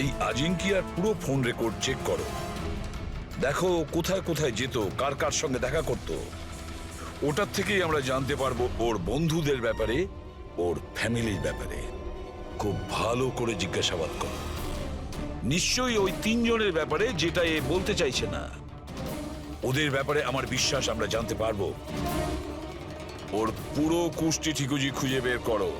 এই আজিঙ্কিয়ার পুরো phone record check করো, দেখো কোথায় কোথায় যেত, কার কার সঙ্গে দেখা করত। ওটার থেকেই আমরা জানতে পারবো ওর বন্ধুদের ব্যাপারে, ওর ফ্যামিলির ব্যাপারে। খুব ভালো করে জিজ্ঞাসাবাদ করো, নিশ্চয়ই ওই তিনজনের ব্যাপারে যেটা এ বলতে চাইছে না। ওদের ব্যাপারে আমার বিশ্বাস আমরা জানতে পারবো। ওর পুরো কুষ্টি ঠিকুজি খুঁজে বের করো।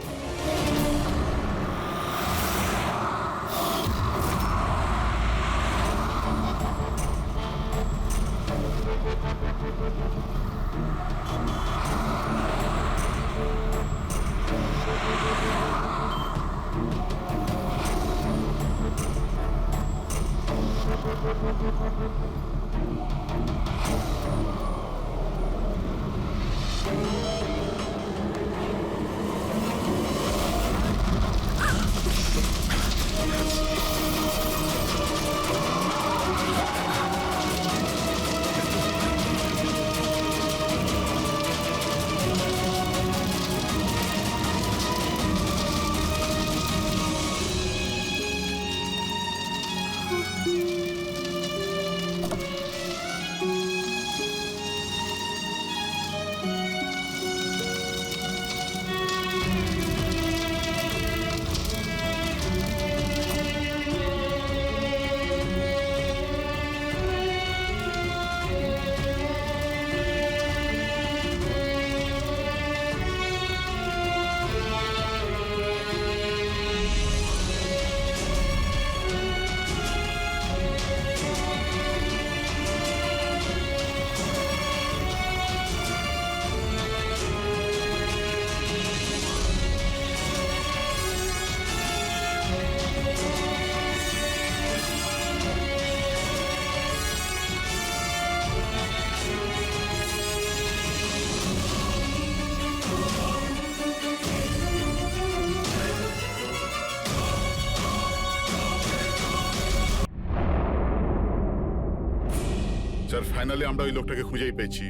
স্যার, ফাইনালি আমরা ওই লোকটাকে খুঁজেই পেয়েছি,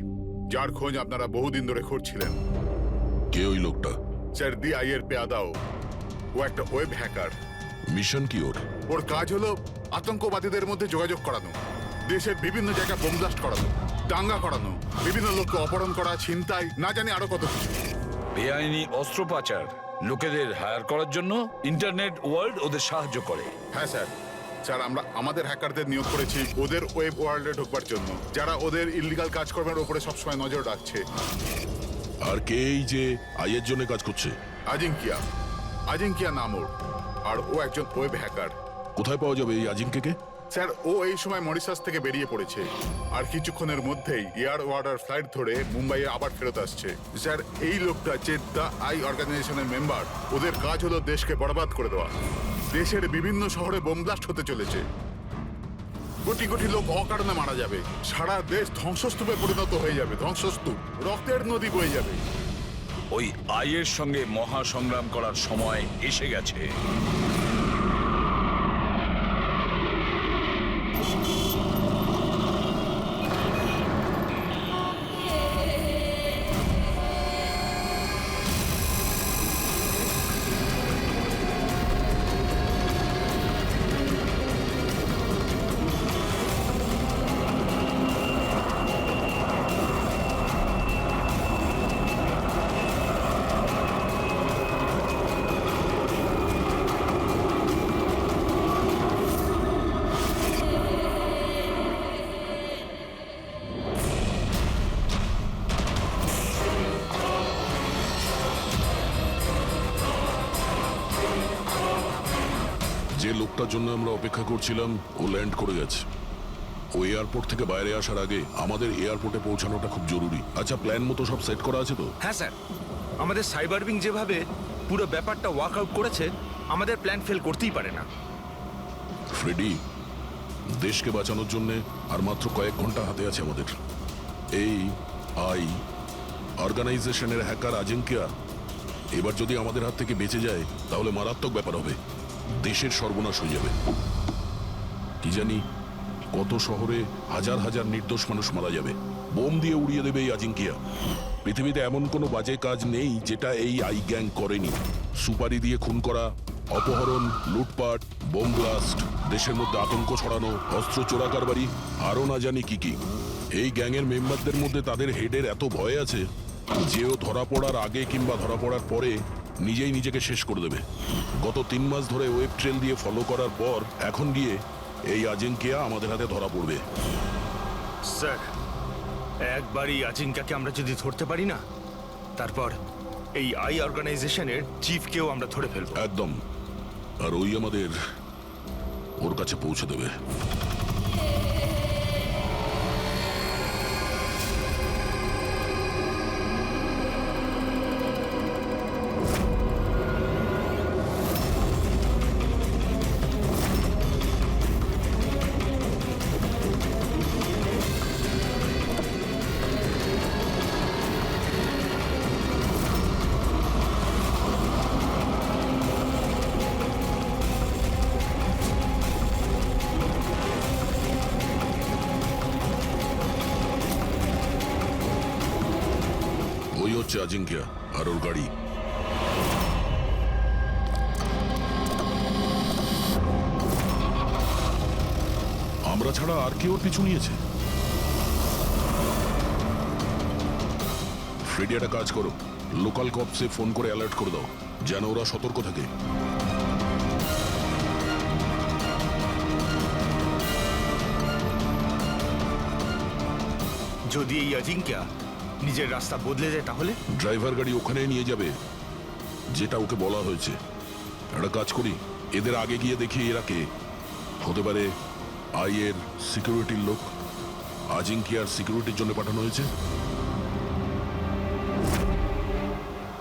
যার খোঁজ আপনারা বহুদিন ধরে খুঁজছিলেন। কে ওই লোকটা? স্যার, দি আইয়ের পেয়াদাও। ও একটা ওয়েব হ্যাকার। মিশন কি ওর? ওর কাজ হলো আতঙ্কবাদীদের মধ্যে যোগাযোগ করানো, দেশের বিভিন্ন জায়গায় বোম ব্লাস্ট করানো, দাঙ্গা করানো, বিভিন্ন লোককে অপহরণ করা, ছিনতাই, না জানি আরো কত কিছু। বেআইনি অস্ত্র পাচার, লোকেদের হায়ার করার জন্য ইন্টারনেট ওয়ার্ল্ড ওদের সাহায্য করে। হ্যাঁ স্যার। স্যার, আমরা আমাদের হ্যাকারদের নিয়োগ করেছি ওদের ওয়েব ওয়ার্ল্ডে ঢোকবার জন্য, যারা ওদের ইল্লিগাল কাজকর্মের উপরে সবসময় নজর রাখছে। আর কে এই যে আইয়ের জন্য কাজ করছে? আজিঙ্কিয়া। আজিঙ্কিয়া নাম ওর। আর ও একজন ওয়েব হ্যাকার। কোথায় পাওয়া যাবে এই আজিঙ্কেকে? স্যার, ও এই সময় মরিশাস থেকে বেরিয়ে পড়েছে, আর কিছুক্ষণের মধ্যেই এয়ার ওয়ার্ডার ফ্লাইট ধরে মুম্বাইয়ে আবার ফেরত আসছে। স্যার, এই লোকটা যে দ্য আই অর্গানাইজেশনের মেম্বার, ওদের কাজ হলো দেশকে বরবাদ করে দেওয়া। দেশের বিভিন্ন শহরে বোম ব্লাস্ট হতে চলেছে, কোটি কোটি লোক অকারণে মারা যাবে, সারা দেশ ধ্বংসস্তূপে পরিণত হয়ে যাবে, ধ্বংসস্তূপ, রক্তের নদী বয়ে যাবে। ওই আইয়ের সঙ্গে মহা সংগ্রাম করার সময় এসে গেছে। যে লোকটার জন্য আমরা অপেক্ষা করছিলাম ও ল্যান্ড করে গেছে। ও এয়ারপোর্ট থেকে বাইরে আসার আগে আমাদের এয়ারপোর্টে পৌঁছানোটা খুব জরুরি। আচ্ছা, প্ল্যান মতো সব সেট করা আছে তো? হ্যাঁ স্যার, আমাদের সাইবার উইং যেভাবে পুরো ব্যাপারটা ওয়ার্কআউট করেছে, আমাদের প্ল্যান ফেল করতেই পারে না। ফ্রেডি, দেশকে বাঁচানোর জন্য আর মাত্র কয়েক ঘন্টা হাতে আছে আমাদের। এই আই অর্গানাইজেশনের হ্যাকার আজিঙ্কিয়া এবার যদি আমাদের হাত থেকে বেঁচে যায় তাহলে মারাত্মক ব্যাপার হবে, দেশের সর্বনাশ হয়ে যাবে। কি জানি কত শহরে হাজার হাজার নির্দোষ মানুষ মারা যাবে, বোম দিয়ে উড়িয়ে দেবে এই আজিঙ্কিয়া। পৃথিবীতে এমন কোনো বাজে কাজ নেই যেটা এই আই গ্যাং করেনি। সুপারি দিয়ে খুন করা, অপহরণ, লুটপাট, বোম ব্লাস্ট, দেশের মধ্যে আতঙ্ক ছড়ানো, অস্ত্র চোরাকারবারি, আরও না জানি কি কি। এই গ্যাংয়ের মেম্বারদের মধ্যে তাদের হেডের এত ভয় আছে যে ও ধরা পড়ার আগে কিংবা ধরা পড়ার পরে নিজেই নিজেকে শেষ করে দেবে। গত 3 মাস ধরে ওয়েব ট্রেল দিয়ে ফলো করার পর এখন গিয়ে এই আজিঙ্কিয়া আমাদের হাতে ধরা পড়বে। স্যার, একবারই আজিঙ্কাকে আমরা যদি ধরতে পারি না, তারপর এই আই অর্গানাইজেশনের চিফকেও আমরা ধরে ফেলবো। একদম। আর ওই আমাদের ওর কাছে পৌঁছে দেবে। ওই হচ্ছে আজিঙ্কিয়া আর ওর গাড়ি। আমরা ছাড়া আর কেউ ওর পিছু নিয়েছে। ফ্রেডি, একটা কাজ করো, লোকাল কপসে ফোন করে অ্যালার্ট করে দাও যেন ওরা সতর্ক থাকে। যদি এই আজিঙ্কা নিজের রাস্তা বদলে যায় তাহলে? ড্রাইভার গাড়ি ওখানেই নিয়ে যাবে যেটা ওকে বলা হয়েছে। একটা কাজ করি, এদের আগে গিয়ে দেখি এরা কে হতে পারে। আইয়ের সিকিউরিটির লোক, আজিঙ্কিয়ার সিকিউরিটির জন্য পাঠানো হয়েছে।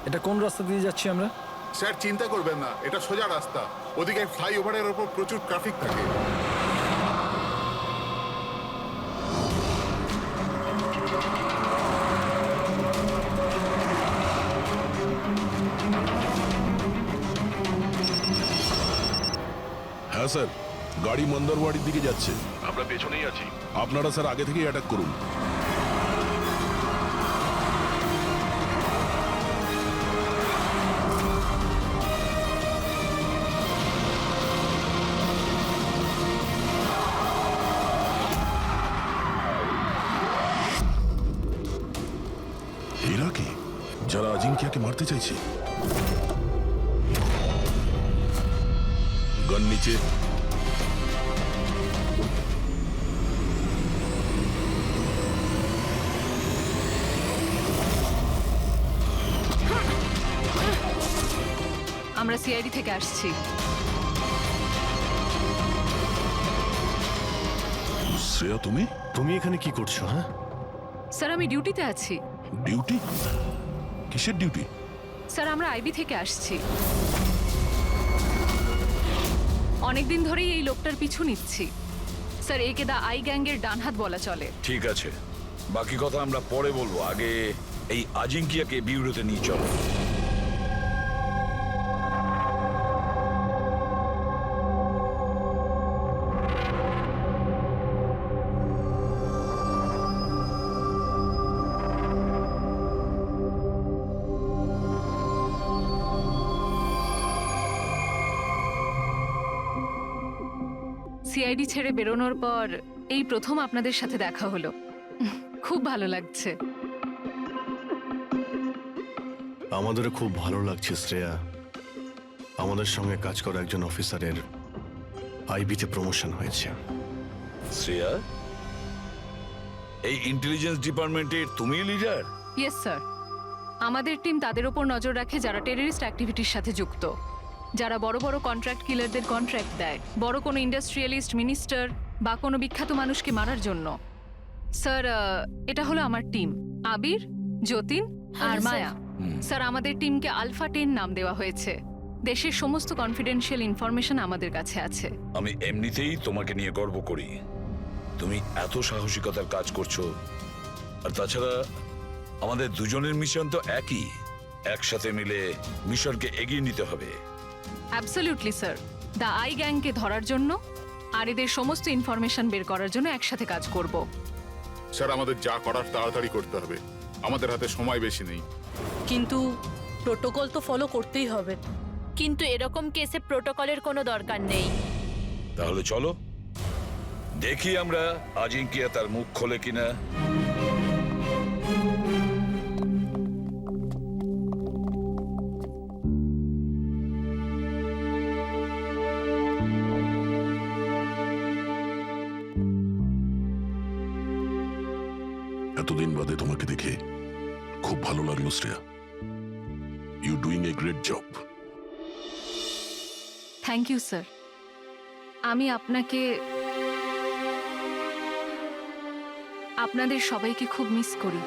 এটা কোন রাস্তা দিয়ে যাচ্ছি আমরা? স্যার চিন্তা করবেন না, এটা সোজা রাস্তা। ওদিকে ফ্লাইওভারের ওপর প্রচুর ট্রাফিক থাকে। হ্যাঁ স্যার, গাড়ি মন্দারওয়াড়ির দিকে যাচ্ছে। আমরা পেছনেই আছি। আপনারা স্যার আগে থেকেই অ্যাটাক করুন। এরা কি, যারা আজিঙ্কিয়াকে মারতে চাইছে? গান নিচে। আমরা সিআইডি থেকে আসছি। শ্রেয়া, তুমি তুমি এখানে কি করছো? হ্যাঁ, স্যার আমি ডিউটিতে আছি। ডিউটি? কিসের ডিউটি? স্যার আমরা আইবি থেকে আসছি। অনেকদিন ধরেই এই লোকটার পিছু নিচ্ছি। স্যার একে দা আই গ্যাংয়ের ডানহাত বলা চলে। ঠিক আছে, বাকি কথা আমরা পরে বলবো। আগে এই আজিঙ্কিয়াকে বিউরোতে নিয়ে চলো। সিআইডি ছেড়ে বেরোনোর পর এই প্রথম আপনাদের সাথে দেখা হলো। খুব ভালো লাগছে। আমাদেরও খুব ভালো লাগছে শ্রেয়া। আমাদের সঙ্গে কাজ করা একজন অফিসারের আইবিতে প্রমোশন হয়েছে। শ্রেয়া, এই ইন্টেলিজেন্স ডিপার্টমেন্টের তুমি লিডার? Yes sir. আমাদের টিম তাদের ওপর নজর রাখে যারা টেররিস্ট অ্যাক্টিভিটির সাথে যুক্ত, যারা বড় বড় কন্ট্রাক্ট কিলারদের কন্ট্রাক্ট দেয় বড় কোনো ইন্ডাস্ট্রিয়ালিস্ট, মিনিস্টার বা কোনো বিখ্যাত মানুষকে মারার জন্য। স্যার এটা হলো আমার টিম, আবির, যতীন আর মায়া। স্যার আমাদের টিমকে আলফা 10 নাম দেওয়া হয়েছে। দেশের সমস্ত কনফিডেন্সিয়াল ইনফরমেশন আমাদের কাছে আছে। আমি এমনিতেই তোমাকে নিয়ে গর্ব করি। তুমি এত সাহসিকতার কাজ করছো। আর তাছাড়া আমাদের দুজনের মিশন তো একই, একসাথে মিলে মিশনকে এগিয়ে নিতে হবে। Absolutely sir. দ্য আই গ্যাংকে ধরার জন্য আর এদের সমস্ত ইনফরমেশন বের করার জন্য একসাথে কাজ করব। স্যার আমাদের যা করার তাড়াতাড়ি করতে হবে, আমাদের হাতে সময় বেশি নেই। কিন্তু প্রোটোকল তো ফলো করতেই হবে। কিন্তু এরকম কেসে প্রোটোকলের কোনো দরকার নেই। তাহলে চলো দেখি আমরা আজিঙ্কিয়া তার মুখ খোলে কিনা। এতদিন বাদে তোমাকে দেখে খুব ভালো লাগলো Shreya. You doing a great job. Thank you sir. আমি আপনাদের সবাইকে খুব মিস করি।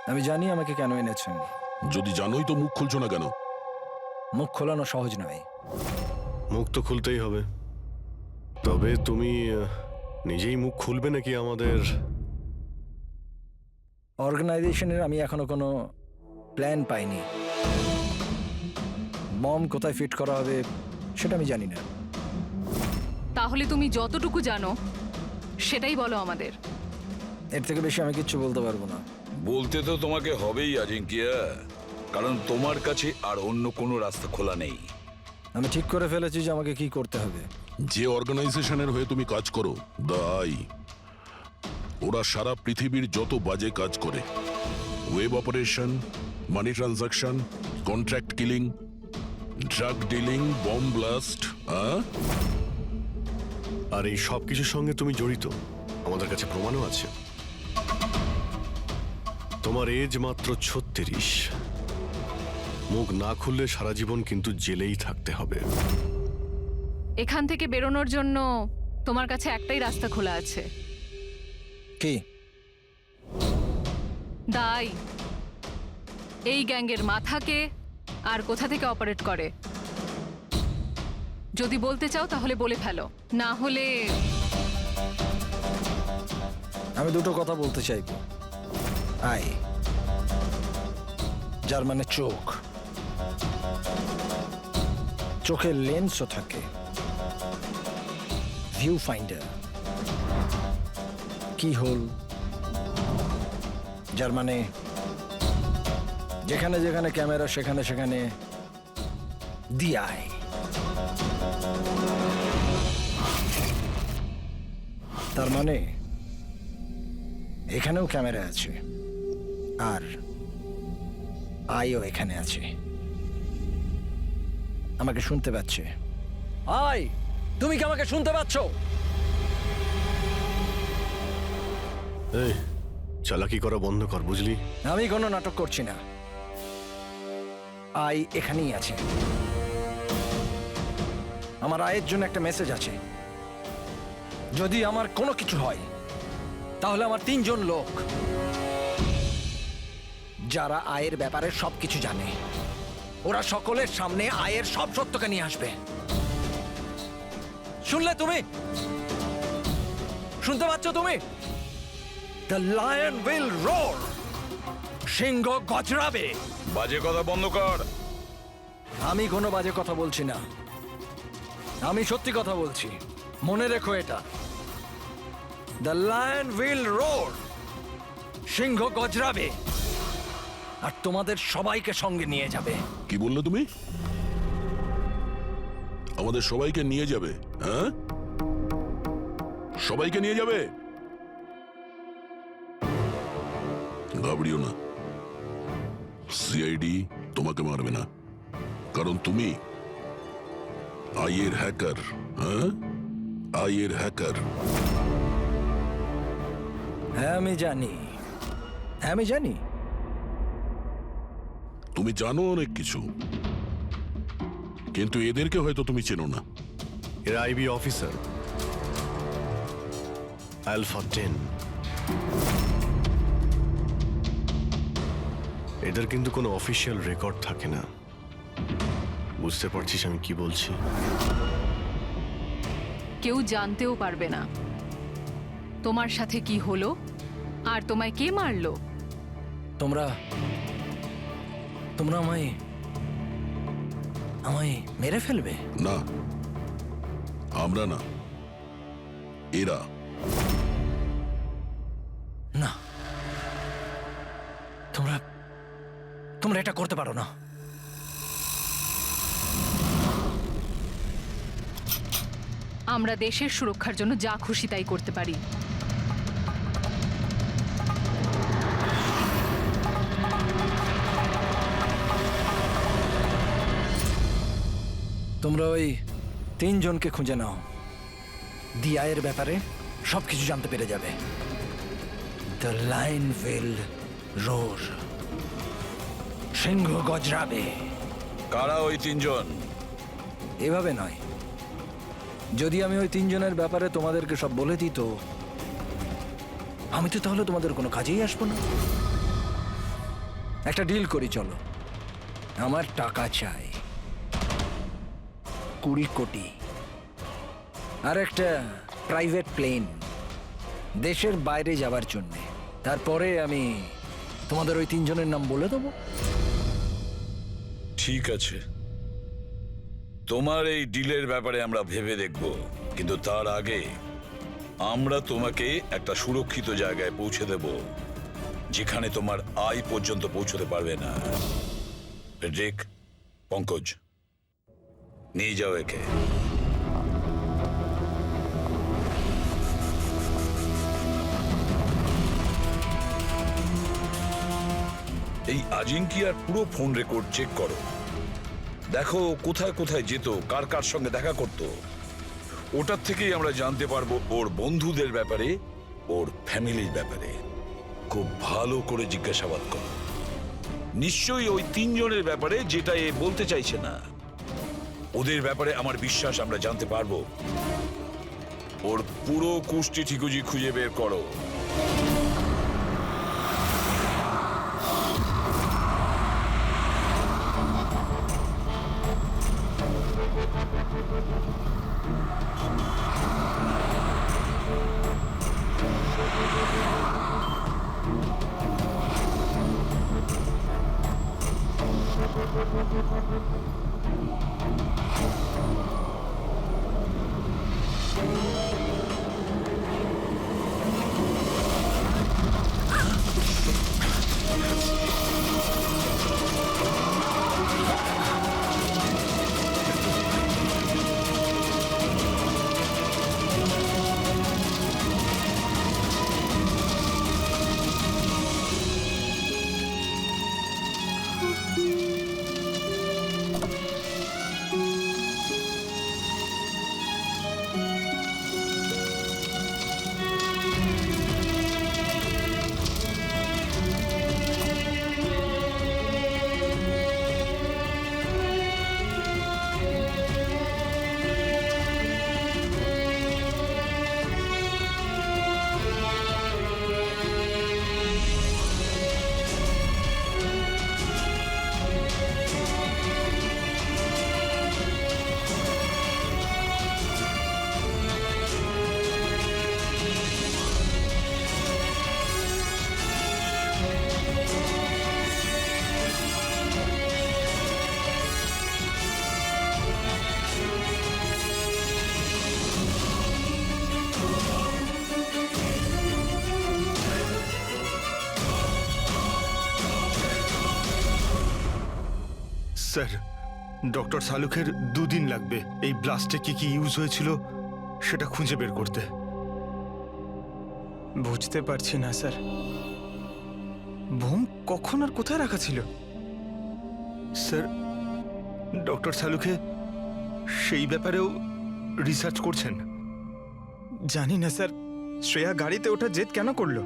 আমি জানি আমাকে কেন এনেছেন। যদি জানোই তো মুখ খুলছো না কেন? মুখ খোলানো সহজ নয়। মুখ তো খুলতেই হবে, তবে তুমি নিজেই মুখ খুলবে নাকি আমাদের? অর্গানাইজেশনের আমি এখনো কোনো প্ল্যান পাইনি। বম কোথায় ফিট করা হবে সেটা আমি জানি না। তাহলে তুমি যতটুকু জানো সেটাই বলো আমাদের। এর থেকে বেশি আমি কিচ্ছু বলতে পারবো না। বলতে তো তোমাকে হবেই আজিঙ্কিয়া, কারণ তোমার কাছে আর অন্য কোনো রাস্তা খোলা নেই। আমি ঠিক করে ফেলেছি যে আমাকে কি করতে হবে। যে অর্গানাইজেশনের হয়ে তুমি কাজ করো, দ্য আই, ওরা সারা পৃথিবীর যত বাজে কাজ করে, web operation, money transaction, contract killing, drug dealing, bomb blast, আর এই সব কিছুর সঙ্গে তুমি জড়িত, আমাদের কাছে প্রমাণও আছে। তোমার এজ মাত্র 36। মুখ না খুললে সারা জীবন কিন্তু জেলেই থাকতে হবে। এখান থেকে বেরোনোর জন্য তোমার কাছে একটাই রাস্তা খোলা আছে। কি? দাই এই গ্যাংয়ের মাথাকে আর কোথা থেকে অপারেট করে যদি বলতে চাও তাহলে বলে ফেলো, না হলে আমি দুটো কথা বলতে চাইব। আই, যার মানে চোখ, চোখের লেন্সও থাকে, ভিউ ফাইন্ডার, কি হোল, যার মানে যেখানে যেখানে ক্যামেরা সেখানে সেখানে দি আই। তার মানে এখানেও ক্যামেরা আছে আর আইও এখানে আছে। আমাকে শুনতে পাচ্ছে? আই, তুমি কি আমাকে শুনতে পাচ্ছ? এই চালাকি করা বন্ধ কর, বুঝলি? আমি কোনো নাটক করছি না। আই এখানেই আছে। আমার আয়ের জন্য একটা মেসেজ আছে। যদি আমার কোনো কিছু হয় তাহলে আমার 3 জন লোক, যারা আয়ের ব্যাপারে সবকিছু জানে, ওরা সকলের সামনে আয়ের সব সত্যকে নিয়ে আসবে। শুনলে তুমি? শুনতে পাচ্ছ তুমি? The lion will roar. সিংহ গজরাবে। বাজে কথা বন্ধ কর। আমি কোনো বাজে কথা বলছি না, আমি সত্যি কথা বলছি। মনে রেখো এটা। The lion will roar. সিংহ গজরাবে আর তোমাদের সবাইকে সঙ্গে নিয়ে যাবে। কি বললে তুমি? আমাদের সবাইকে নিয়ে যাবে? হ্যাঁ, সবাইকে নিয়ে যাবে? ঘাবড়িও না, সিআইডি তোমাকে মারবে না, কারণ তুমি আইয়ের হ্যাকার। হ্যাঁ, আইয়ের হ্যাকার। হ্যাঁ আমি জানি, আমি জানি। তুমি জানো অনেক কিছু, কিন্তু এদেরকে হয়তো তুমি চেনো না। এরা আইবি অফিসার, আলফা 10। এদের কিন্তু কোনো অফিসিয়াল রেকর্ড থাকে না। বুঝতে পারছিস আমি কি বলছি? কেউ জানতেও পারবে না তোমার সাথে কি হলো আর তোমায় কে মারলো। তোমরা তোমরা আমায় আমায় মেরে ফেলবে? না, আমরা না, এরা। তোমরা এটা করতে পারো না। আমরা দেশের সুরক্ষার জন্য যা খুশি তাই করতে পারি। তোমরা ওই 3 জনকে খুঁজে নাও। ডিআইয়ের ব্যাপারে সবকিছু জানতে পেরে যাবে। দ্য লাইন উইল রোর, সিংহ গজরাবে। কারা ওই 3 জন? এভাবে নয়, যদি আমি ওই 3 জনের ব্যাপারে তোমাদেরকে সব বলে দিই তো আমি তো তাহলে তোমাদের কোনো কাজেই আসবো না। একটা ডিল করি, চলো। আমার টাকা চাই 20 কোটি, আর একটা প্রাইভেট প্লেন দেশের বাইরে যাওয়ার জন্যে। তারপরে আমি তোমাদের ওই 3 জনের নাম বলে দেবো। ঠিক আছে, তোমার এই ডিলের ব্যাপারে আমরা ভেবে দেখব, কিন্তু তার আগে আমরা তোমাকে একটা সুরক্ষিত জায়গায় পৌঁছে দেব, যেখানে তোমার আয় পর্যন্ত পৌঁছতে পারবে না। ফেডরিক, পঙ্কজ, নিয়ে যাও একে। এই আজিঙ্কিয়ার পুরো ফোন রেকর্ড চেক করো। দেখো কোথায় কোথায় যেত, কার কার সঙ্গে দেখা করত। ওটার থেকেই আমরা জানতে পারবো ওর বন্ধুদের ব্যাপারে, ওর ফ্যামিলির ব্যাপারে। খুব ভালো করে জিজ্ঞাসাবাদ করো। নিশ্চয়ই ওই 3 জনের ব্যাপারে, যেটা এ বলতে চাইছে না। ওদের ব্যাপারে আমার বিশ্বাস আমরা জানতে পারবো। ওর পুরো কুষ্টি ঠিকুজি খুঁজে বের করো। স্যার, ডক্টর শালুকের 2 দিন লাগবে এই ব্লাস্টে কি কি ইউজ হয়েছিল সেটা খুঁজে বের করতে। বুঝতে পারছি না স্যার, বোম কখন আর কোথায় রাখা ছিল? স্যার, ডক্টর শালুকে সেই ব্যাপারেও রিসার্চ করছেন। জানি না স্যার, শ্রেয়া গাড়িতে ওঠা জেদ কেন করলো?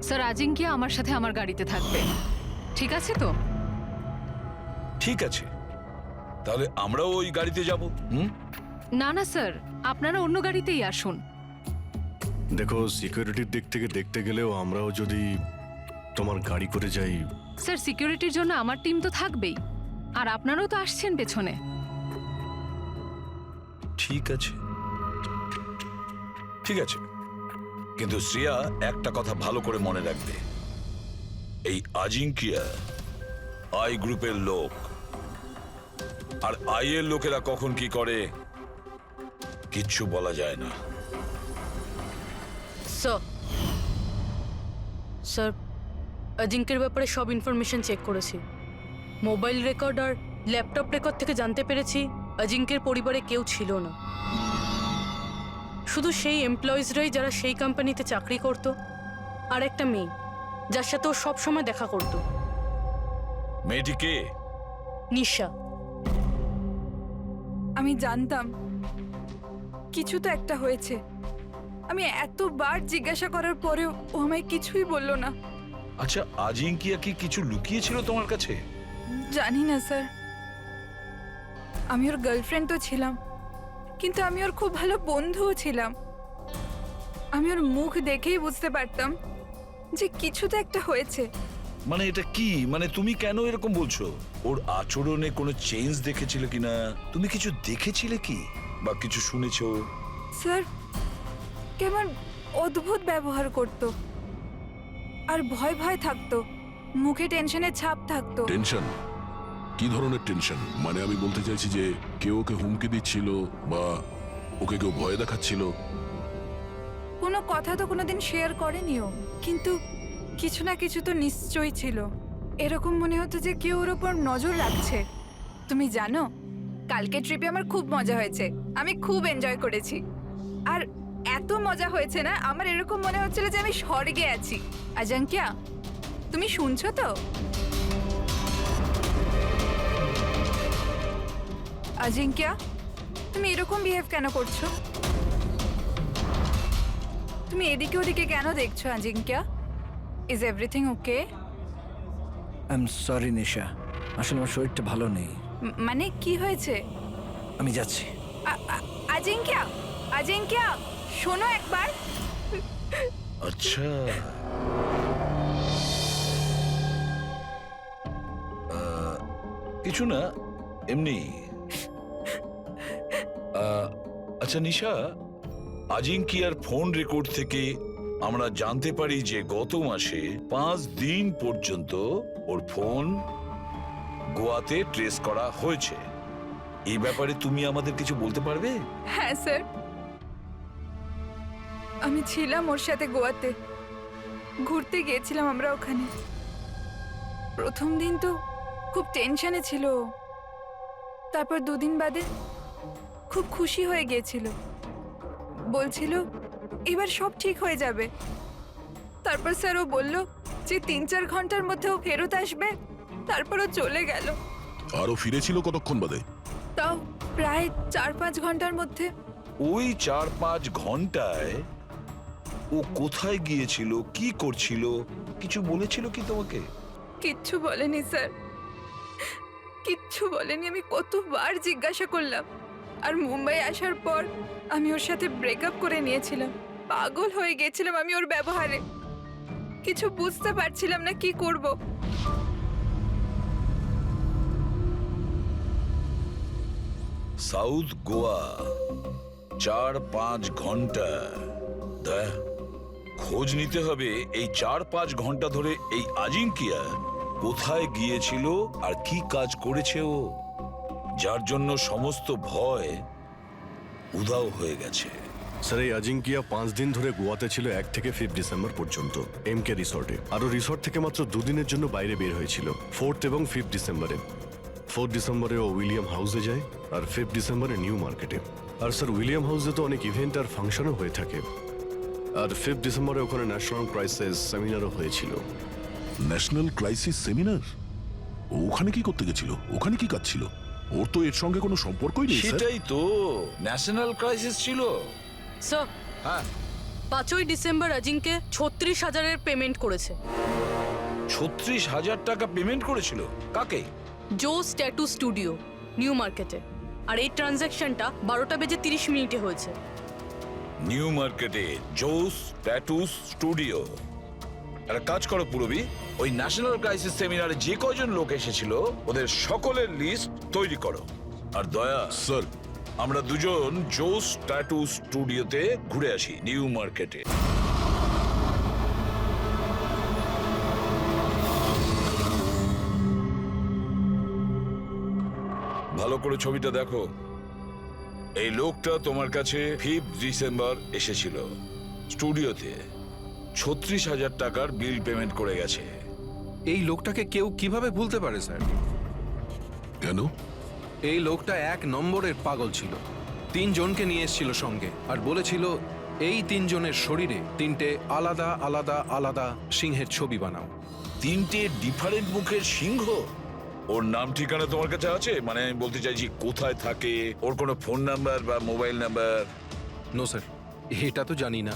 স্যার, আজিঙ্কিয়া আমার সাথে আমার গাড়িতে থাকবে, ঠিক আছে তো? ঠিক আছে, তাহলে আমরাও ওই গাড়িতে যাব। না না স্যার, আপনারা অন্য গাড়িতেই আসুন। দেখো, সিকিউরিটির দিক থেকে দেখতে গেলেও আমরাও যদি তোমার গাড়ি করে যাই। স্যার, সিকিউরিটির জন্য আমার টিম তো থাকবেই, আর আপনারাও তো আসছেন পেছনে। ঠিক আছে, ঠিক আছে, কিন্তু শ্রেয়া একটা কথা ভালো করে মনে রাখবে, এই আজিঙ্কিয়া আই গ্রুপের লোক, আর আই এর লোকেরা কখন কি করে কিচ্ছু বলা যায় না। স্যার অজিঙ্কের ব্যাপারে সব ইনফরমেশন চেক করেছি। মোবাইল রেকর্ড আর ল্যাপটপ রেকর্ড থেকে জানতে পেরেছি অজিঙ্কের পরিবারে কেউ ছিল না, শুধু সেই এমপ্লয়িজরাই যারা সেই কোম্পানিতে চাকরি করত, আর একটা মেয়ে যার সাথে ও সবসময় দেখা করত। মেয়েটি কে? নিশা। আমি জানতাম কিছু তো একটা হয়েছে। আমি এতবার জিজ্ঞাসা করার পরেও ও আমায় কিছুই বললো না। আচ্ছা, আজিঙ্কিয়া কি কিছু লুকিয়েছিল তোমার কাছে? জানি না স্যার, আমি ওর গার্লফ্রেন্ড তো ছিলাম, কিন্তু আমি ওর খুব ভালো বন্ধুও ছিলাম। আমি ওর মুখ দেখেই বুঝতে পারতাম যে কিছু তো একটা হয়েছে। মানে এটা কি? মানে তুমি কেন এরকম বলছো? ওর আচরণে কোনো চেঞ্জ দেখেছিলে কিনা? তুমি কিছু দেখেছিলে কি বা কিছু শুনেছো? স্যার, কেমন অদ্ভুত ব্যবহার করতো আর ভয় ভয় থাকতো, মুখে টেনশনের ছাপ থাকতো। টেনশন? কি ধরনের টেনশন? মানে আমি বলতে চাইছি যে কেউ ওকে হুমকি দিচ্ছিল বা ওকে কেউ ভয় দেখাচ্ছিল? কোনো কথা তো কোনোদিন শেয়ার করেনি ও, কিন্তু কিছু না কিছু তো নিশ্চয়ই ছিল। এরকম মনে হতো যে কেউ ওর ওপর নজর রাখছে। তুমি জানো, কালকে ট্রিপে আমার খুব মজা হয়েছে, আমি খুব এনজয় করেছি। আর এত মজা হয়েছে না, আমার এরকম মনে হচ্ছিল যে আমি স্বর্গে আছি। আজাঙ্কিয়া, তুমি শুনছো তো? আজিঙ্কিয়া, তুমি এরকম বিহেভ কেন করছো? তুমি এদিকে ওদিকে কেন দেখছো Ajinkya? Is everything okay? I am sorry Nisha, আসলে আমার শরীরটা ভালো নেই। মানে কি হয়েছে? আমি যাচ্ছি। আজিঙ্কিয়া, আজিঙ্কিয়া, শোনো একবার। আচ্ছা, কিছু না, এমনি। আচ্ছা নিশা, আজিঙ্কিয়ার ফোন রেকর্ড থেকে আমরা জানতে পারি যে গত মাসে 5 দিন পর্যন্ত ওর ফোন গোয়াতে ট্রেস করা হয়েছে। এই ব্যাপারে তুমি আমাদের কিছু বলতে পারবে? হ্যাঁ স্যার, আমি ছিলাম ওর সাথে গোয়াতে, ঘুরতে গিয়েছিলাম আমরা ওখানে। প্রথম দিন তো খুব টেনশনে ছিল, তারপর 2 দিন বাদে খুব খুশি হয়ে গিয়েছিল, বলছিল এবার সব ঠিক হয়ে যাবে। তারপর স্যার ও বলল যে 3-4 ঘন্টার মধ্যে ও ফেরত আসবে, তারপর ও চলে গেল। আরো ফিরেছিল কতক্ষণ বাদে? তাও প্রায় 4-5 ঘন্টার মধ্যে। ওই 4-5 ঘন্টায় ও কোথায় গিয়েছিল, কি করছিল, কিছু বলেছিল কি তোমাকে? কিচ্ছু বলেনি স্যার, কিচ্ছু বলেনি। আমি কতবার জিজ্ঞাসা করলাম, আর মুম্বাই আসার পর আমি ওর সাথে ব্রেকআপ করে নিয়েছিলাম। পাগল হয়ে গেছিলাম আমি ওর ব্যবহারে, কিছু বুঝতে পারছিলাম না কি করব। সাউথ গোয়া 4-5 ঘন্টা, খোঁজ নিতে হবে এই 4-5 ঘন্টা ধরে এই আজিঙ্কিয়া কোথায় গিয়েছিল আর কি কাজ করেছে ও, যার জন্য সমস্ত ভয় উধাও হয়ে গেছে। স্যার, এই আজিঙ্কিয়া 5 দিন ধরে গোয়াতে ছিল, 1 থেকে 5 ডিসেম্বর পর্যন্ত এমকে রিসর্টে। আরও রিসর্ট থেকে মাত্র 2 দিনের জন্য বাইরে বের হয়েছিল, 4 এবং 5 ডিসেম্বরে। 4 ডিসেম্বরে ও উইলিয়াম হাউসে যায়, আর 5 ডিসেম্বরে নিউ মার্কেটে। আর স্যার, উইলিয়াম হাউসে তো অনেক ইভেন্ট আর ফাংশনও হয়ে থাকে, আর 5 ডিসেম্বরে ওখানে ন্যাশনাল ক্রাইসিস সেমিনারও হয়েছিল। National crisis seminar? ওখানে কি করতে গেছিল? ওখানে কি কাজ ছিল? ওর তো এর সঙ্গে কোনো সম্পর্কই নেই। সেটাই তো, ন্যাশনাল ক্রাইসিস ছিল। স্যার, হ্যাঁ, 5ই ডিসেম্বর অজিঙ্কে 36,000-এর পেমেন্ট করেছে। 36,000 টাকা পেমেন্ট করেছিল? কাকে? জোস ট্যাটু স্টুডিও, নিউ মার্কেটে। আর এই ট্রানজ্যাকশনটা 12টা বেজে 30 মিনিটে হয়েছে। নিউ মার্কেটে জোস ট্যাটু স্টুডিও। একটা কাজ করো পুরবি, ওই ন্যাশনাল ক্রাইসিস সেমিনারে যে কয়জন লোক এসেছিল ওদের সকলের লিস্ট তৈরি করো। আর দয়া স্যার, আমরা দুজন জোস ট্যাটু স্টুডিওতে ঘুরে আসি নিউ মার্কেটে। ভালো করে ছবিটা দেখো। এই লোকটা তোমার কাছে 5 ডিসেম্বর এসেছিল, স্টুডিওতে 36,000 টাকার বিল পেমেন্ট করে গেছে। এই লোকটাকে কেউ কিভাবে ভুলতে পারে স্যার? কেন? এই লোকটা 1 নম্বরের পাগল ছিল। 3 জনকে নিয়ে এসেছিল সঙ্গে আর বলেছিল এই 3 জনের শরীরে 3টে আলাদা আলাদা আলাদা সিংহের ছবি বানাও। 3টে ডিফারেন্ট মুখের সিংহ? ওর নাম ঠিকানা তোমার কাছে আছে? মানে আমি বলতে চাইছি কোথায় থাকে, ওর কোনো ফোন নাম্বার বা মোবাইল নাম্বার? নো স্যার, এটা তো জানি না,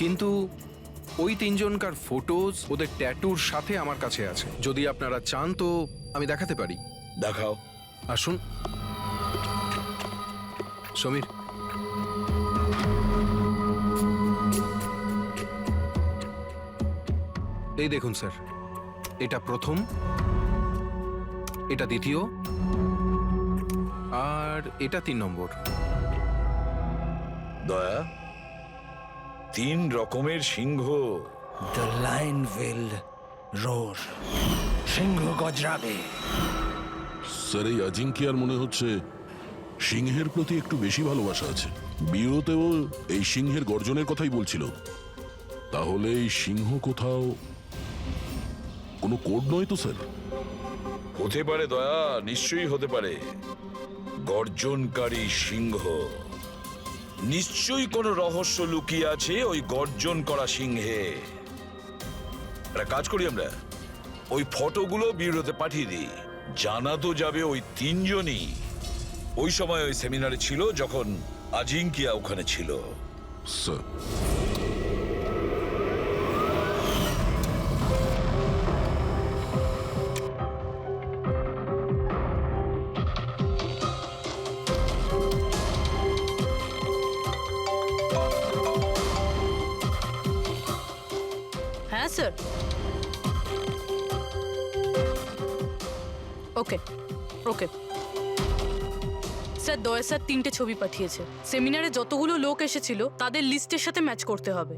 কিন্তু ওই 3 জনকার ফটোজ ওদের ট্যাটুর সাথে আমার কাছে আছে। যদি আপনারা চান তো আমি দেখাতে পারি। দেখাও। আসুন সমীর। এই দেখুন স্যার, এটা প্রথম, এটা দ্বিতীয়, আর এটা 3 নম্বর। দয়া, 3 রকমের সিংহ। দ্য লায়ন উইল রোর, সিংহ গজরাবে। স্যার, এই আজিঙ্কিয়ার মনে হচ্ছে সিংহের প্রতি একটু বেশি ভালোবাসা আছে। বিয়েতেও এই সিংহের গর্জনের কথাই বলছিল। তাহলে এই সিংহ কোথাও কোনো কোড নয় তো স্যার? হতে পারে দয়া, নিশ্চয়ই হতে পারে। গর্জনকারী সিংহ, নিশ্চয়ই কোনো রহস্য লুকিয়ে আছে ওই গর্জন করা সিংহে। একটা কাজ করি, আমরা ওই ফটোগুলো ব্যুরোতে পাঠিয়ে দিই। জানা তো যাবে ওই 3 জনই ওই সময় ওই সেমিনারে ছিল যখন আজিঙ্কিয়া ওখানে ছিল। স্যার, হ্যাঁ স্যার। ওকে ওকে স্যার, দয়া স্যার 3টে ছবি পাঠিয়েছে। সেমিনারে যতগুলো লোক এসেছিল তাদের লিস্টের সাথে ম্যাচ করতে হবে।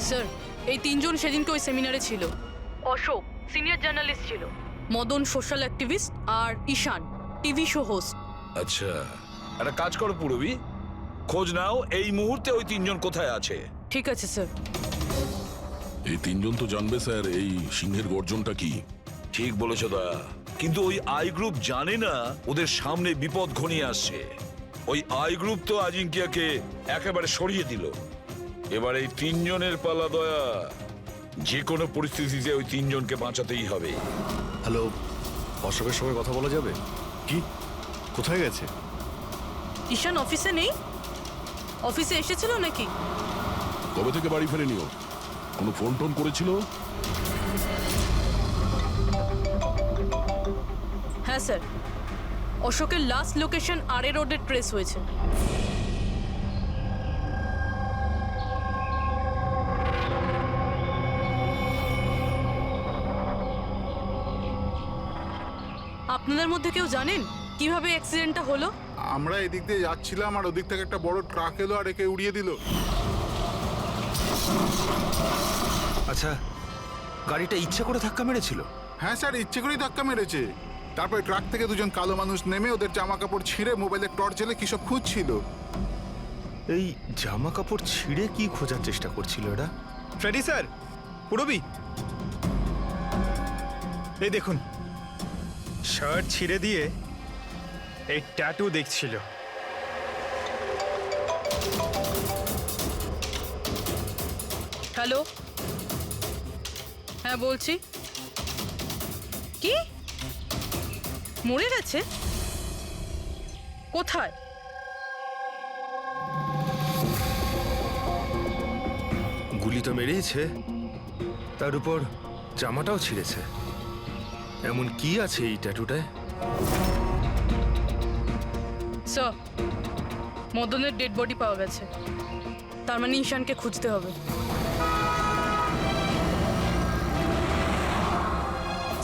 স্যার, এই 3 জন সেদিনকে ওই সেমিনারে ছিল। অশোক সিনিয়র জার্নালিস্ট ছিল, মদন সোশ্যাল অ্যাক্টিভিস্ট, আর ঈশান টিভি শো হোস্ট। আচ্ছা, একটা কাজ করো পুরবি, খোঁজ নাও এই মুহূর্তে ওই 3 জন কোথায় আছে। ঠিক আছে স্যার। এই 3 জন তো জানবে স্যার এই সিংহের গর্জনটা কি। ঠিক বলেছ দয়া, কিন্তু ওই আই গ্রুপ জানে না ওদের সামনে বিপদ ঘনিয়ে আসছে। ওই আই গ্রুপ তো আজিঙ্কিয়াকে একেবারে সরিয়ে দিল। এবার এই 3 জনের পালা দয়া। যে কোনো পরিস্থিতিতে ওই 3 জনকে বাঁচাতেই হবে। হ্যালো, অশোকের সঙ্গে কথা বলা যাবে কি? কোথায় গেছে? ঈশান অফিসে নেই? অফিসে এসেছিল নাকি? কবে থেকে বাড়ি ফেরেনিও? কোনো ফোন টোন করেছিল? হ্যাঁ স্যার, অশোকের লাস্ট লোকেশন আরএ রোডে ট্রেস হয়েছে। আপনাদের মধ্যে কেউ জানেন কিভাবে অ্যাক্সিডেন্টটা হলো? আমরা এদিক দিয়ে যাচ্ছিলাম আর ওদিক থেকে একটা বড় ট্রাক এলো আর একে উড়িয়ে দিল। আচ্ছা, গাড়িটা ইচ্ছা করে ধাক্কা মেরেছিল? হ্যাঁ স্যার, ইচ্ছে করেই ধাক্কা মেরেছে। তারপরে ট্রাক থেকে 2 জন কালো মানুষ নেমে ওদের জামা কাপড় ছিঁড়ে মোবাইলের টর্চ জ্বেলে কি সব খুঁজছিল। এই জামা কাপড় ছিঁড়ে কি খোঁজার চেষ্টা করছিল এরা? ফ্রেডি স্যার, পুরবি, এই দেখুন, শার্ট ছিঁড়ে দিয়ে এই ট্যাটু দেখছিল। হ্যালো, হ্যাঁ বলছি। কি মরে গেছে? কোথায়? গুলি তো মেরেছে, তার উপর জামাটাও ছিঁড়েছে। এমন কি আছে এই ট্যাটুটায়? স্যার, মদনের ডেড বডি পাওয়া গেছে। তার মানে ঈশানকে খুঁজতে হবে।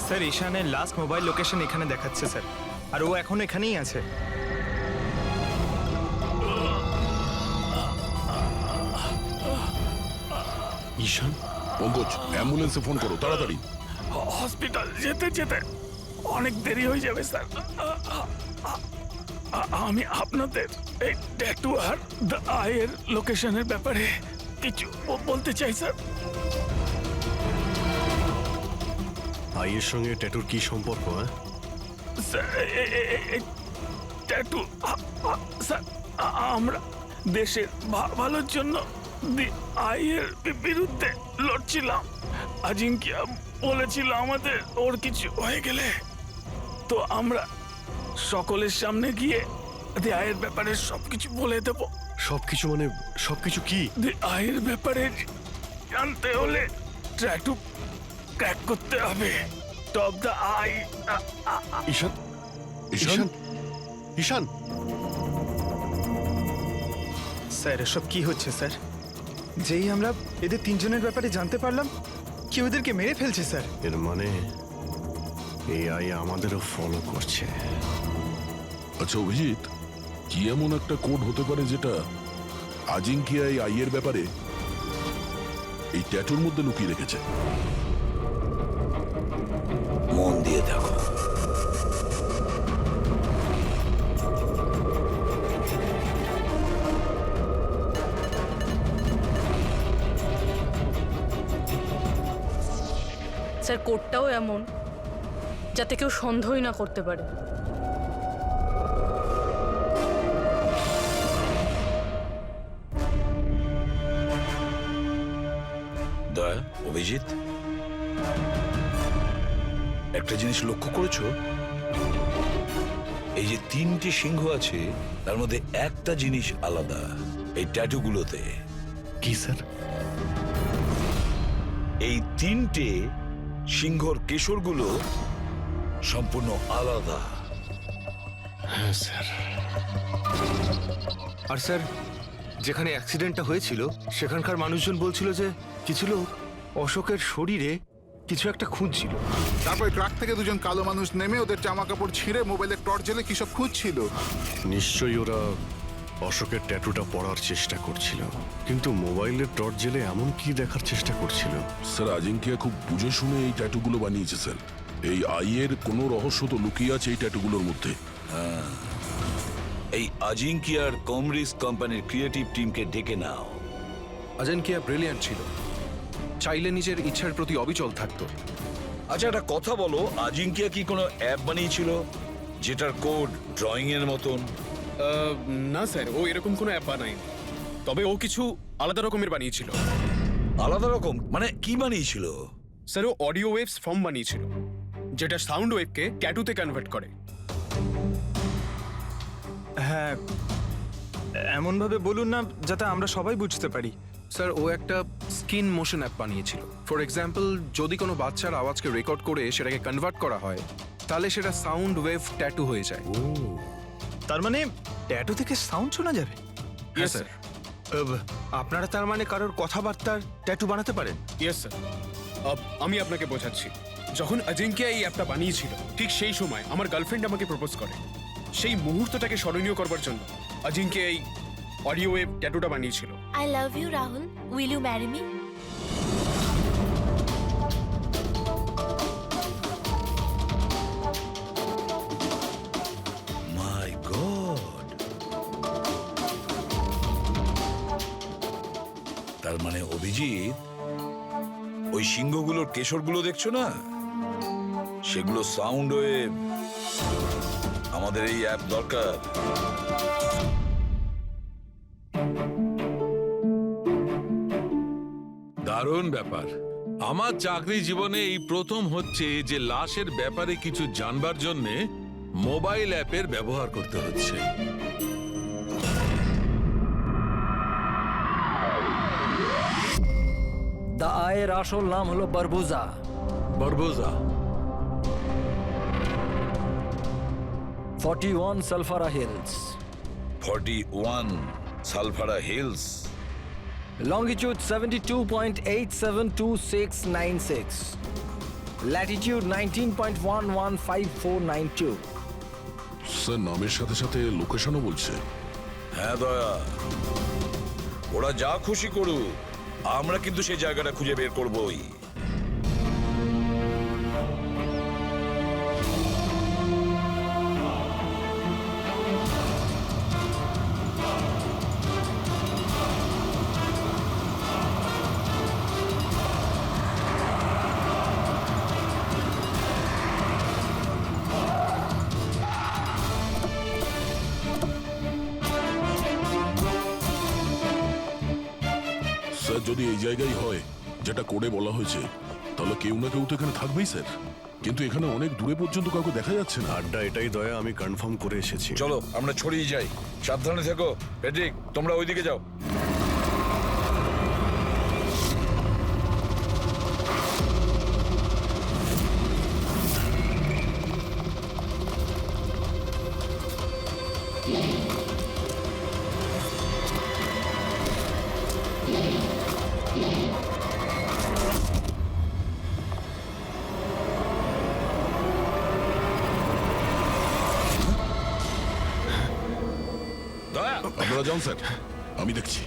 স্যার ঈশানের লাস্ট মোবাইল লোকেশন এখানে দেখাচ্ছে স্যার, আর ও এখন এখানেই আছে। ঈশান, পঙ্কজ, অ্যাম্বুলেন্সে ফোন করো তাড়াতাড়ি। হসপিটাল যেতে যেতে অনেক দেরি হয়ে যাবে স্যার। আমি আপনাদের এই ট্যাটু আর দ্য আইয়ের লোকেশনের ব্যাপারে কিছু বলতে চাই স্যার। আইয়ের সঙ্গে ট্যাটুর কি সম্পর্ক? হ্যাঁ স্যার, ট্যাটু স্যার, আমরা দেশের ভালোর জন্য আইয়ের বিরুদ্ধে লড়ছিলাম। আজিঙ্কিয়া বলেছিল আমাদের ওর কিছু হয়ে গেলে তো আমরা সকলের সামনে গিয়ে আয়ের ব্যাপারে সবকিছু বলে দেব। সবকিছু মানে সবকিছু কি? আয়ের ব্যাপারে জানতে হলে ট্যাটু ক্র্যাক করতে হবে। Top the eye. Ishaan, Ishaan, Ishaan! Sir এসব কি হচ্ছে স্যার? যেই আমরা এদের তিনজনের ব্যাপারে জানতে পারলাম, কেউ এদেরকে মেরে ফেলছে স্যার। এর মানে এই আই আমাদেরও ফলো করছে। আচ্ছা অভিজিৎ, কি এমন একটা কোড হতে পারে যেটা আজিঙ্কিয়া এই আইয়ের ব্যাপারে এই ট্যাটুর মধ্যে লুকিয়ে রেখেছে? মন দিয়ে দেখো। স্যার কোডটাও এমন যাতে কেউ সন্দেহই না করতে পারে। দয়া, অভিজিৎ, একটা জিনিস লক্ষ্য করেছো? এই যে তিনটে সিংহ আছে তার মধ্যে একটা জিনিস আলাদা এই ট্যাটুগুলোতে। কি স্যার? এই তিনটে সিংহর কেশরগুলো সম্পূর্ণ আলাদা। হ্যাঁ স্যার। আর স্যার, যেখানে অ্যাক্সিডেন্টটা হয়েছিল সেখানকার মানুষজন বলছিল যে কিছু লোক অশোকের শরীরে কিছু একটা খুঁজছিল। তারপর ট্রাক থেকে দুজন কালো মানুষ নেমে ওদের জামা কাপড় ছিঁড়ে মোবাইলের টর্চ জ্বেলে কি সব খুঁজছিল। নিশ্চয়ই ওরা অশোকের ট্যাটুটা পড়ার চেষ্টা করছিল, কিন্তু মোবাইলের টর্চ জেলে এমন কি দেখার চেষ্টা করছিল? স্যার, আজিঙ্কিয়া খুব বুঝে শুনে এই ট্যাটুগুলো বানিয়েছে স্যার। এই আইয়ের কোনো রহস্য তো লুকিয়ে আছে এই ট্যাটুগুলোর মধ্যে। এই আজিঙ্কিয়ার কমরিস কোম্পানির ক্রিয়েটিভ টিমকে ডেকে নাও। আজিঙ্কিয়া ব্রিলিয়ান্ট ছিল, চাইলে নিজের ইচ্ছার প্রতি অবিচল থাকতো। আচ্ছা, একটা কথা বলো, আজিঙ্কিয়া কি কোনো অ্যাপ বানিয়েছিল যেটার কোড ড্রয়িং এর মতন? না স্যার, ও এরকম কোনো অ্যাপ বানায়নি, তবে ও কিছু আলাদা রকমের বানিয়েছিল। আলাদা রকম মানে কি বানিয়েছিল? স্যার, ও অডিও ওয়েভস ফর্ম বানিয়েছিল যেটা সাউন্ড ওয়েভকে ট্যাটুতে কনভার্ট করে। হ্যাঁ, এমনভাবে বলুন না যাতে আমরা সবাই বুঝতে পারি। স্যার, ও একটা স্কিন মোশন অ্যাপ বানিয়েছিল। ফর এক্সাম্পল, যদি কোনো বাচ্চার আওয়াজকে রেকর্ড করে সেটাকে কনভার্ট করা হয় তাহলে সেটা সাউন্ড ওয়েভ ট্যাটু হয়ে যায়। তার মানে ট্যাটু থেকে সাউন্ড শোনা যাবে? Yes sir. আপনারা তার মানে কারোর কথাবার্তার ট্যাটু বানাতে পারেন? Yes sir. আমি আপনাকে বোঝাচ্ছি। যখন আজিঙ্কিয়া এই অ্যাপটা বানিয়েছিল ঠিক সেই সময় আমার গার্লফ্রেন্ড আমাকে প্রপোজ করে। সেই মুহূর্তটাকে স্মরণীয় করবার জন্য আজিঙ্কিয়া এই অডিও ওয়েভ ট্যাটুটা বানিয়েছিল। I love you Rahul, will you marry me? My god! তার মানে অভিজিৎ, ওই সিংহগুলোর কেশরগুলো দেখছো না, সেগুলো সাউন্ড ওয়েভ। আমাদের এই অ্যাপ দরকার। দারুণ ব্যাপার। আমার চাকরি জীবনে এই প্রথম হচ্ছে যে লাশের ব্যাপারে কিছু জানবার জন্য মোবাইল অ্যাপের ব্যবহার করতে হচ্ছে। দ্য আইয়ের আসল নাম হলো বারবুজা। বরবোজা। 41 সালফারা হিলস। 41 সালফারা হিলস। Longitude 72.872696. Latitude 19.115492. স্যার নামের সাথে সাথে লোকেশনও বলছে। হ্যাঁ দয়া, ওরা যা খুশি করুক, আমরা কিন্তু সেই জায়গাটা খুঁজে বের করবই। স্যার যদি এই জায়গায় হয় যেটা কোডে বলা হয়েছে, তাহলে কেউ না কেউ তো এখানে থাকবেই স্যার। কিন্তু এখানে অনেক দূরে পর্যন্ত কাউকে দেখা যাচ্ছে না। আড্ডা এটাই দয়া, আমি কনফার্ম করে এসেছি। চলো আমরা ছড়িয়ে যাই, সাবধানে থেকো। পেট্রিক, তোমরা ওইদিকে যাও। দয়া, আপনারা যান স্যার, আমি দেখছি।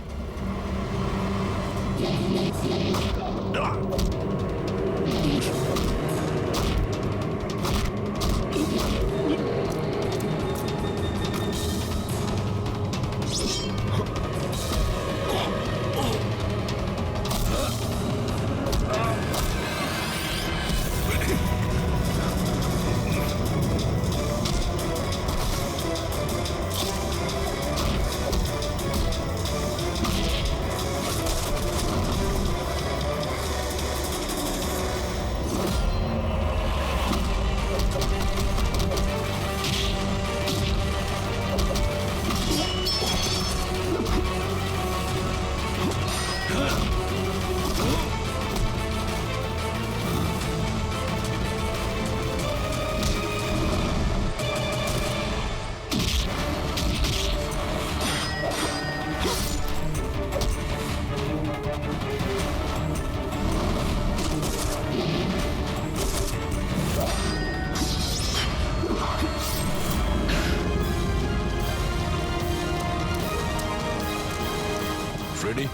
ফ্রেডি,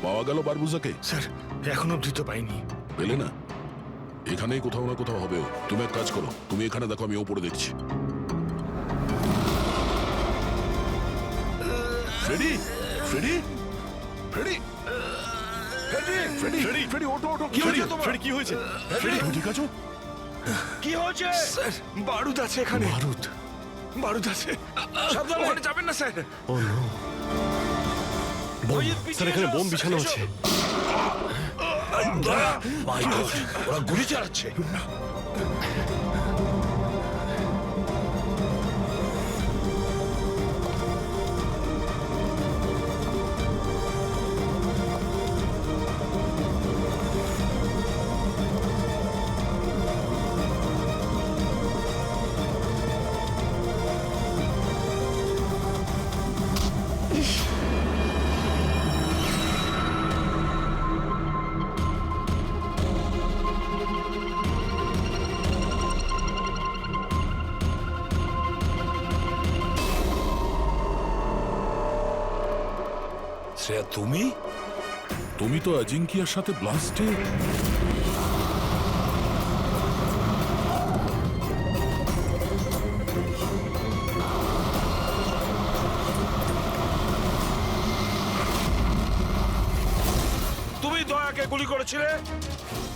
পাওয়া গেল বারবুজাকে? স্যার এখনো অব্দি তো পাইনি। পেলে না? এখানেই কোথাও না কোথাও হবে ও। তুমি এক কাজ করো, তুমি এখানে দেখো, আমি ওপরে দেখছি। Freddie, Freddie, Freddie, Freddie, Freddie, Freddie, ওঠো, ওঠো। কি হয়েছে তোমার? ফ্রেডি, কি হয়েছে? ফ্রেডি, তুমি ঠিক আছো? কি হয়েছে? স্যার বারুদ আছে এখানে। বারুদ? বারুদ আছে। সাবধানে। ওখানে যাবেন না স্যার। ও নো, স্যার এখানে বোম বিছানো আছে। দয়া, মাই গড, ওরা গুলি চালাচ্ছে। শ্রেয়া, তুমি? তুমি তো অজিঙ্কিয়ার সাথে ব্লাস্টে। তুমি দয়াকে গুলি করেছিলে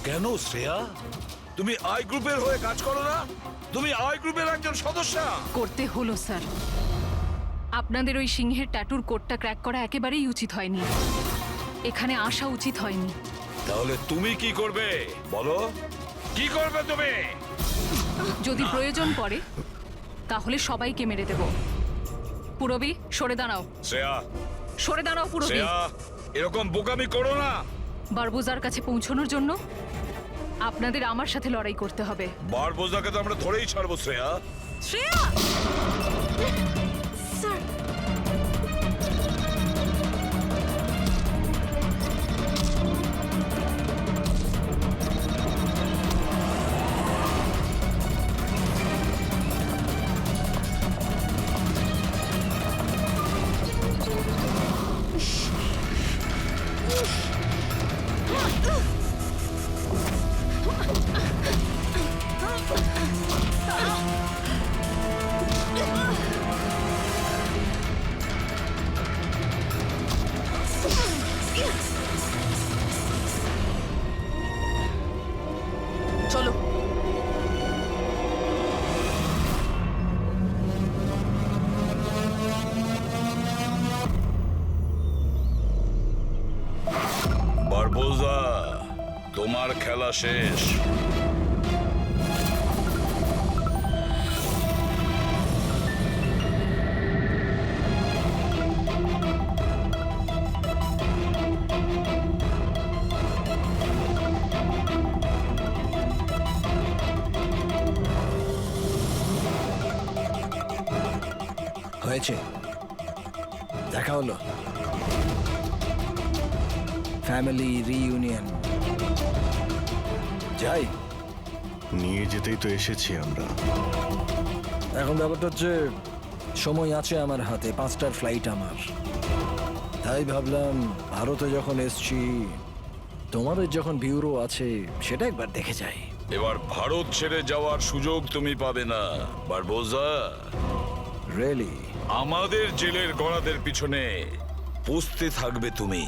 কেন শ্রেয়া? তুমি আই গ্রুপের হয়ে কাজ করো না? তুমি আই গ্রুপের একজন সদস্য। করতে হলো স্যার। আপনাদের ওই সিংহের ট্যাটুর কোডটা ক্র্যাক করা একেবারেই উচিত হয়নি। এখানে আসা উচিত হয়নি। তাহলে তুমি কি করবে বলো? কি করবে তুমি? যদি প্রয়োজন পড়ে তাহলে সবাইকে মেরে দেব। পুরবী, সরে দাঁড়াও। শ্রেয়া, সরে দাঁড়াও পুরবী। শ্রেয়া, এরকম বোকামি করো না। বারবুজার কাছে পৌঁছানোর জন্য আপনাদের আমার সাথে লড়াই করতে হবে। বারবোজাকে তো আমরা ধরেই ছাড়বো শ্রেয়া। শ্রেয়া! স্যার খেলা শেষ। হয়েছে, দেখা হলো, ফ্যামিলি রিইউনিয়ন। যাই, নিয়ে যেতেই তো এসেছি আমরা। এখন ব্যাপারটা হচ্ছে সময় আছে আমার হাতে, 5টার ফ্লাইট আমার। তাই ভাবলাম ভারতে যখন এসছি, তোমাদের যখন ব্যুরো আছে, সেটা একবার দেখে যাই। এবার ভারত ছেড়ে যাওয়ার সুযোগ তুমি পাবে না বারবোজা। রিয়েলি? আমাদের জেলের গড়াদের পিছনে পুষতে থাকবে তুমি।